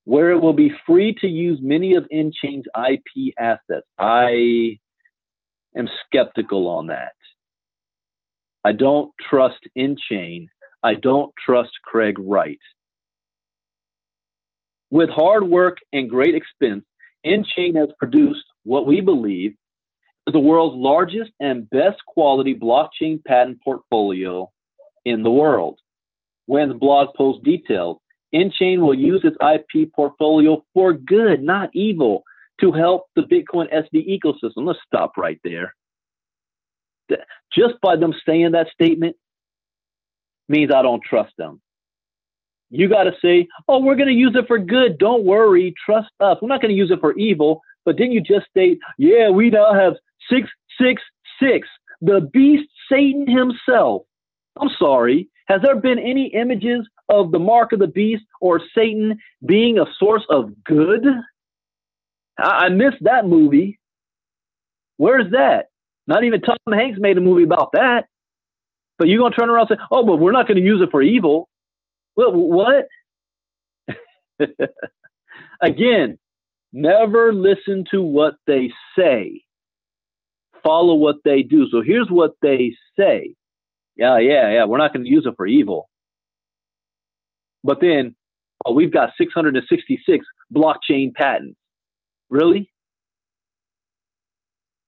where it will be free to use many of Enchain's IP assets. I am skeptical on that. I don't trust Enchain. I don't trust Craig Wright. With hard work and great expense, Enchain has produced what we believe is the world's largest and best quality blockchain patent portfolio in the world. Wen's blog post details, Enchain will use its IP portfolio for good, not evil, to help the Bitcoin SV ecosystem. Let's stop right there. Just by them saying that statement means I don't trust them. You got to say, oh, we're going to use it for good. Don't worry. Trust us. We're not going to use it for evil. But then you just state, yeah, we now have 666, the beast Satan himself. I'm sorry. Has there been any images of the mark of the beast or Satan being a source of good? I missed that movie. Where's that? Not even Tom Hanks made a movie about that. But you're going to turn around and say, oh, but we're not going to use it for evil. Well, what? Again, never listen to what they say. Follow what they do. So here's what they say. Yeah, we're not going to use it for evil. But then, oh, we've got 666 blockchain patents. Really?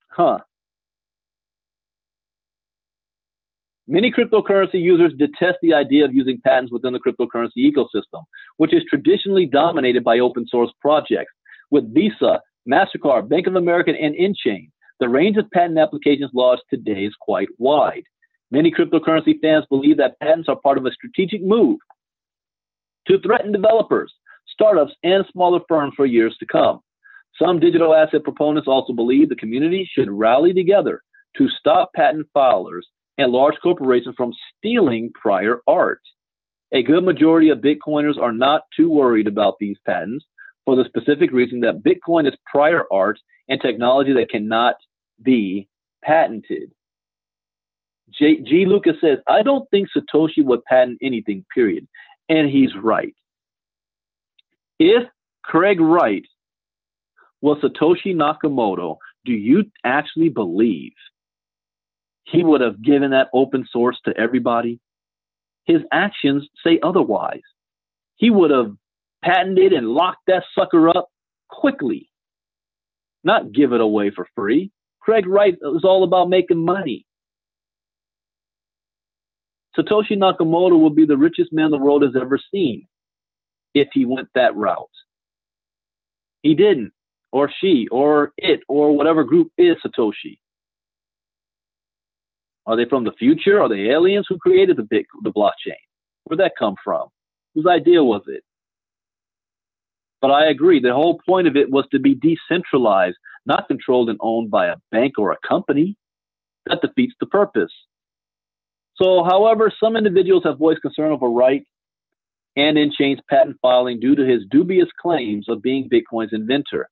Huh. Many cryptocurrency users detest the idea of using patents within the cryptocurrency ecosystem, which is traditionally dominated by open source projects. With Visa, MasterCard, Bank of America, and Enchain, the range of patent applications lodged today is quite wide. Many cryptocurrency fans believe that patents are part of a strategic move to threaten developers, startups, and smaller firms for years to come. Some digital asset proponents also believe the community should rally together to stop patent filers and large corporations from stealing prior art. A good majority of Bitcoiners are not too worried about these patents for the specific reason that Bitcoin is prior art and technology that cannot be patented. G. Lucas says, I don't think Satoshi would patent anything, period. And he's right. If Craig Wright was Satoshi Nakamoto, do you actually believe he would have given that open source to everybody? His actions say otherwise. He would have patented and locked that sucker up quickly, not give it away for free. Craig Wright is all about making money. Satoshi Nakamoto will be the richest man the world has ever seen if he went that route. He didn't, or she, or it, or whatever group is Satoshi. Are they from the future? Are they aliens? Who created the blockchain? Where'd that come from? Whose idea was it? But I agree. The whole point of it was to be decentralized, not controlled and owned by a bank or a company. That defeats the purpose. So, however, some individuals have voiced concern over Wright and Enchain's patent filing due to his dubious claims of being Bitcoin's inventor.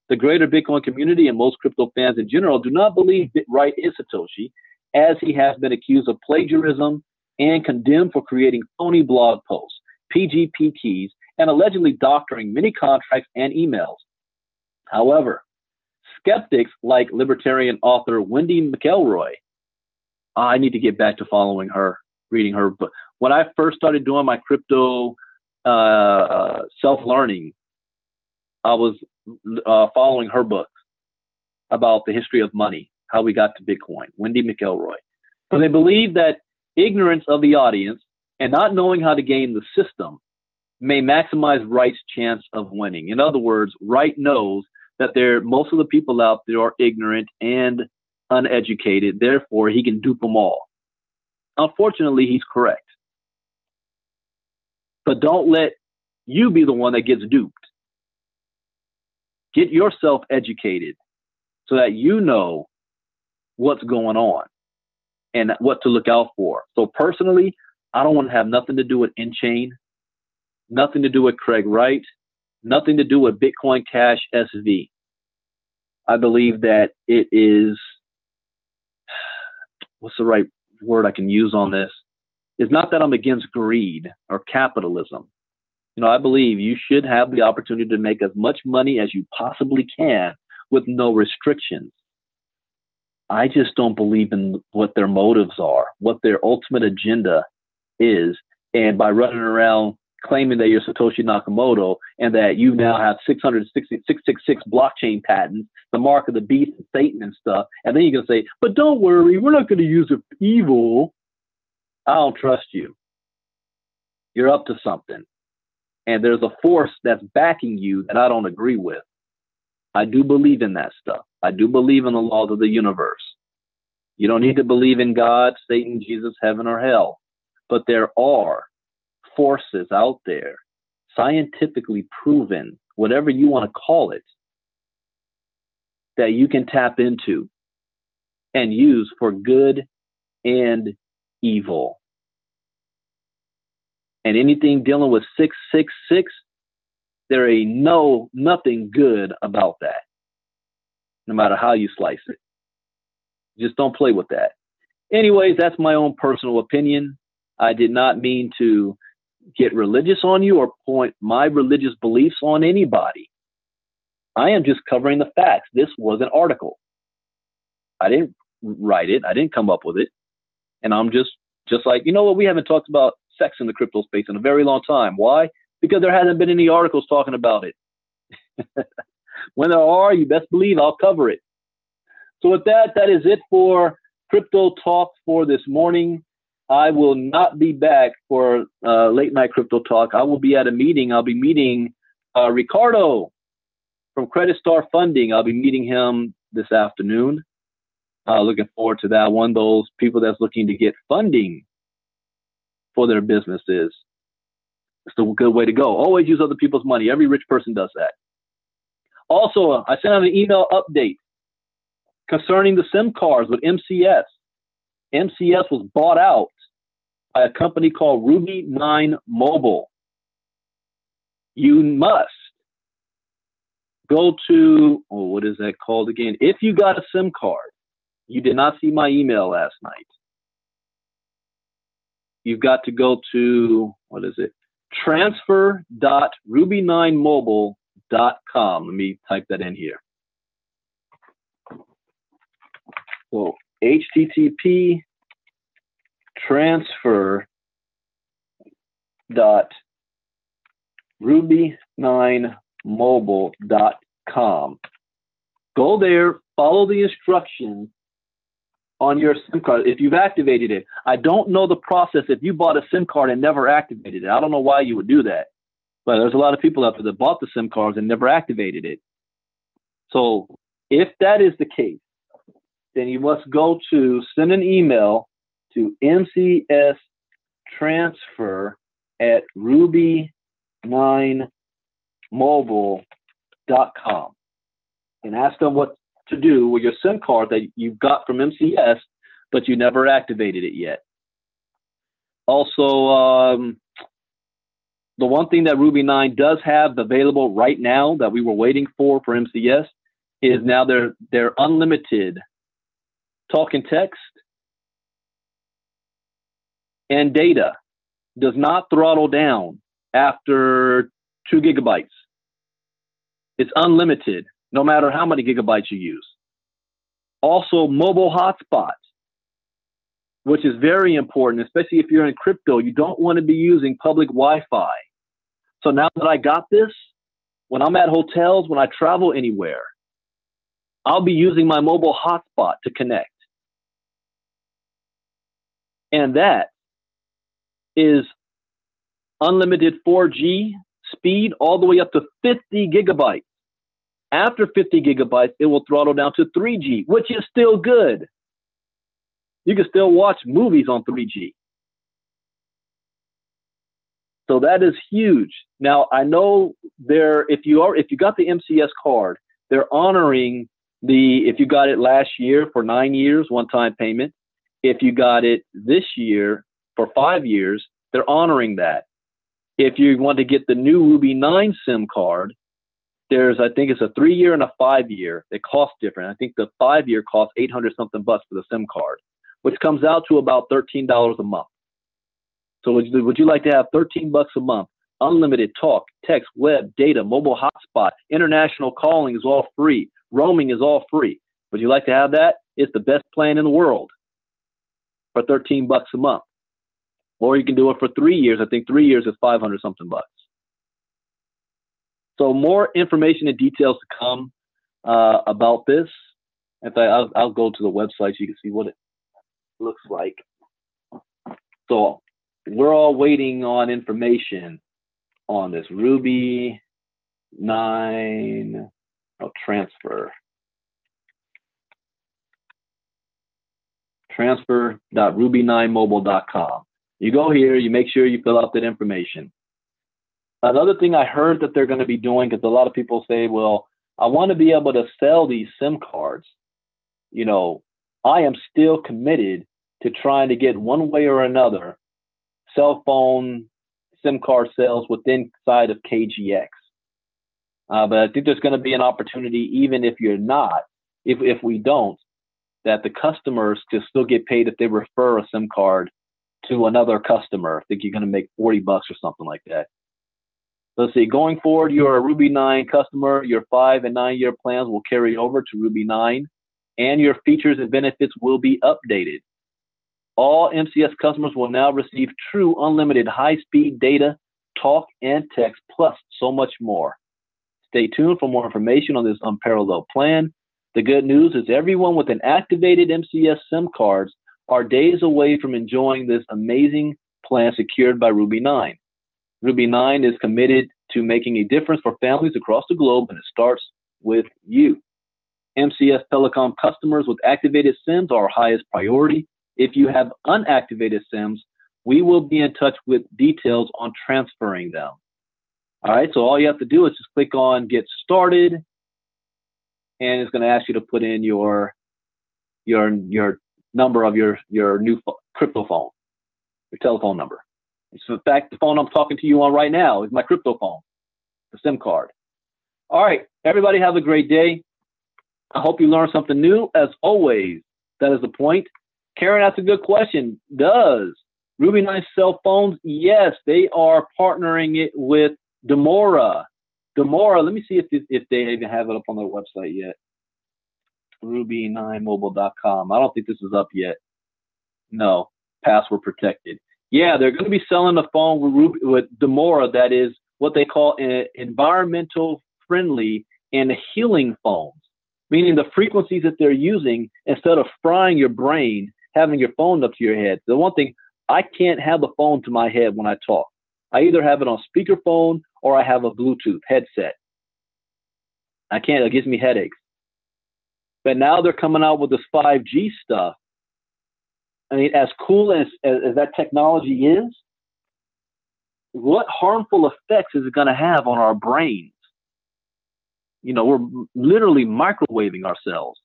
The greater Bitcoin community and most crypto fans in general do not believe Wright is Satoshi, as he has been accused of plagiarism and condemned for creating phony blog posts, PGP keys, and allegedly doctoring many contracts and emails. However, skeptics like libertarian author Wendy McElroy, I need to get back to following her, reading her book. When I first started doing my crypto self-learning, I was following her books about the history of money, how we got to Bitcoin, Wendy McElroy. So they believe that ignorance of the audience and not knowing how to game the system may maximize Wright's chance of winning. In other words, Wright knows that most of the people out there are ignorant and uneducated, therefore he can dupe them all. Unfortunately, he's correct. But don't let you be the one that gets duped. Get yourself educated so that you know what's going on and what to look out for. So personally, I don't want to have nothing to do with Enchain, nothing to do with Craig Wright, nothing to do with Bitcoin Cash SV. I believe that it is, what's the right word I can use on this? It's not that I'm against greed or capitalism. You know, I believe you should have the opportunity to make as much money as you possibly can with no restrictions. I just don't believe in what their motives are, what their ultimate agenda is. And by running around claiming that you're Satoshi Nakamoto and that you now have 666 blockchain patents, the mark of the beast and Satan and stuff, and then you're going to say, but don't worry, we're not going to use it for evil. I don't trust you. You're up to something. And there's a force that's backing you that I don't agree with. I do believe in that stuff. I do believe in the laws of the universe. You don't need to believe in God, Satan, Jesus, heaven, or hell. But there are forces out there, scientifically proven, whatever you want to call it, that you can tap into and use for good and evil. And anything dealing with 666, there ain't nothing good about that, no matter how you slice it. Just don't play with that. Anyways, that's my own personal opinion. I did not mean to get religious on you or point my religious beliefs on anybody. I am just covering the facts. This was an article. I didn't write it. I didn't come up with it. And I'm just like, you know what? We haven't talked about sex in the crypto space in a very long time. Why? Because there hasn't been any articles talking about it. When there are, you best believe I'll cover it. So with that, that is it for Crypto Talk for this morning. I will not be back for late night Crypto Talk. I will be at a meeting. I'll be meeting Ricardo from Credit Star Funding. I'll be meeting him this afternoon. Looking forward to that. One of those people that's looking to get funding for their businesses. It's a good way to go. Always use other people's money. Every rich person does that. Also, I sent out an email update concerning the SIM cards with MCS. MCS was bought out by a company called Ruby 9 Mobile. You must go to, what is that called again? If you got a SIM card, you did not see my email last night. You've got to go to, what is it? transfer.ruby9mobile.com. Let me type that in here. So http transfer.ruby9mobile.com. Go there, follow the instructions on your SIM card if you've activated it. I don't know the process if you bought a SIM card and never activated it. I don't know why you would do that. But there's a lot of people out there that bought the SIM cards and never activated it. So if that is the case, then you must go to send an email to mcstransfer@ruby9mobile.com and ask them what to do with your SIM card that you've got from MCS, but you never activated it yet. Also, the one thing that Ruby 9 does have available right now that we were waiting for MCS is now they're unlimited talk and text and data. Does not throttle down after 2 gigabytes. It's unlimited, no matter how many gigabytes you use. Also, mobile hotspots, which is very important, especially if you're in crypto. You don't want to be using public Wi-Fi. So now that I got this, when I'm at hotels, when I travel anywhere, I'll be using my mobile hotspot to connect. And that is unlimited 4G speed all the way up to 50 gigabytes. After 50 gigabytes, it will throttle down to 3G, which is still good. You can still watch movies on 3G. So that is huge. Now, I know if you got the MCS card, they're honoring if you got it last year for 9 years, one-time payment. If you got it this year for 5 years, they're honoring that. If you want to get the new Ruby 9 SIM card, I think it's a 3-year and a 5-year. They cost different. I think the 5-year costs $800-something for the SIM card, which comes out to about $13 a month. So would you like to have $13 a month, unlimited talk, text, web, data, mobile hotspot, international calling is all free, roaming is all free. Would you like to have that? It's the best plan in the world for $13 a month. Or you can do it for 3 years. I think 3 years is $500-something. So more information and details to come about this. In fact, I'll go to the website so you can see what it looks like. So we're all waiting on information on this Ruby 9 transfer. Transfer.ruby9mobile.com. You go here, you make sure you fill out that information. Another thing I heard that they're going to be doing, because a lot of people say, well, I want to be able to sell these SIM cards. You know, I am still committed to trying to get one way or another cell phone SIM card sales inside of KGX. But I think there's going to be an opportunity, even if you're not, if we don't, that the customers can still get paid if they refer a SIM card to another customer. I think you're going to make $40 or something like that. Let's see, going forward, you're a Ruby 9 customer, your 5 and 9 year plans will carry over to Ruby 9, and your features and benefits will be updated. All MCS customers will now receive true unlimited high-speed data, talk, and text, plus so much more. Stay tuned for more information on this unparalleled plan. The good news is everyone with an activated MCS SIM cards are days away from enjoying this amazing plan secured by Ruby 9. Ruby 9 is committed to making a difference for families across the globe, and it starts with you. MCS Telecom customers with activated SIMs are our highest priority. If you have unactivated SIMs, we will be in touch with details on transferring them. All right, so all you have to do is just click on Get Started, and it's going to ask you to put in your number of your new crypto phone, your telephone number. So in fact, the phone I'm talking to you on right now is my crypto phone, the SIM card. All right, everybody have a great day. I hope you learned something new. As always, that is the point. Karen, that's a good question. Does Ruby 9 sell phones? Yes, they are partnering it with Demora. Demora, let me see if they even have it up on their website yet. Ruby9mobile.com. I don't think this is up yet. No, password protected. Yeah, they're going to be selling a phone with Demora that is what they call environmental friendly and healing phones, meaning the frequencies that they're using, instead of frying your brain, having your phone up to your head. The one thing, I can't have the phone to my head when I talk. I either have it on speakerphone or I have a Bluetooth headset. I can't, it gives me headaches. But now they're coming out with this 5G stuff. I mean, as cool as that technology is, what harmful effects is it going to have on our brains? You know, we're literally microwaving ourselves.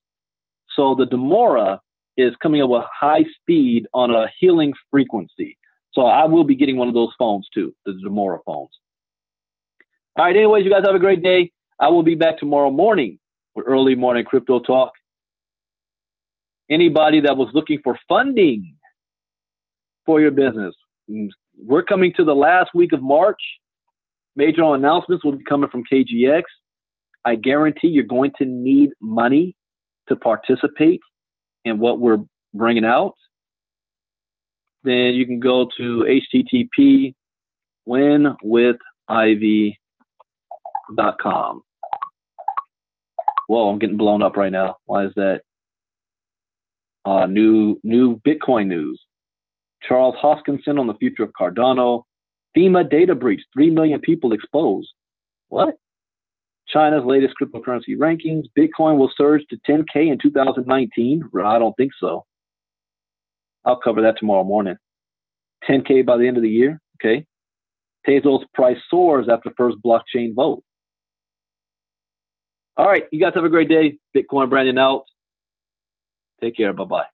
So the Demora is coming up with high speed on a healing frequency. So I will be getting one of those phones too, the Demora phones. All right, anyways, you guys have a great day. I will be back tomorrow morning with early morning crypto talk. Anybody that was looking for funding for your business, we're coming to the last week of March. Major announcements will be coming from KGX. I guarantee you're going to need money to participate in what we're bringing out. Then you can go to http winwithivy.com. Whoa, I'm getting blown up right now. Why is that? New Bitcoin news. Charles Hoskinson on the future of Cardano. FEMA data breach, 3 million people exposed. What? China's latest cryptocurrency rankings. Bitcoin will surge to 10K in 2019. I don't think so. I'll cover that tomorrow morning. 10K by the end of the year. Okay. Tezos price soars after first blockchain vote. All right. You guys have a great day. Bitcoin Brandon out. Take care. Bye-bye.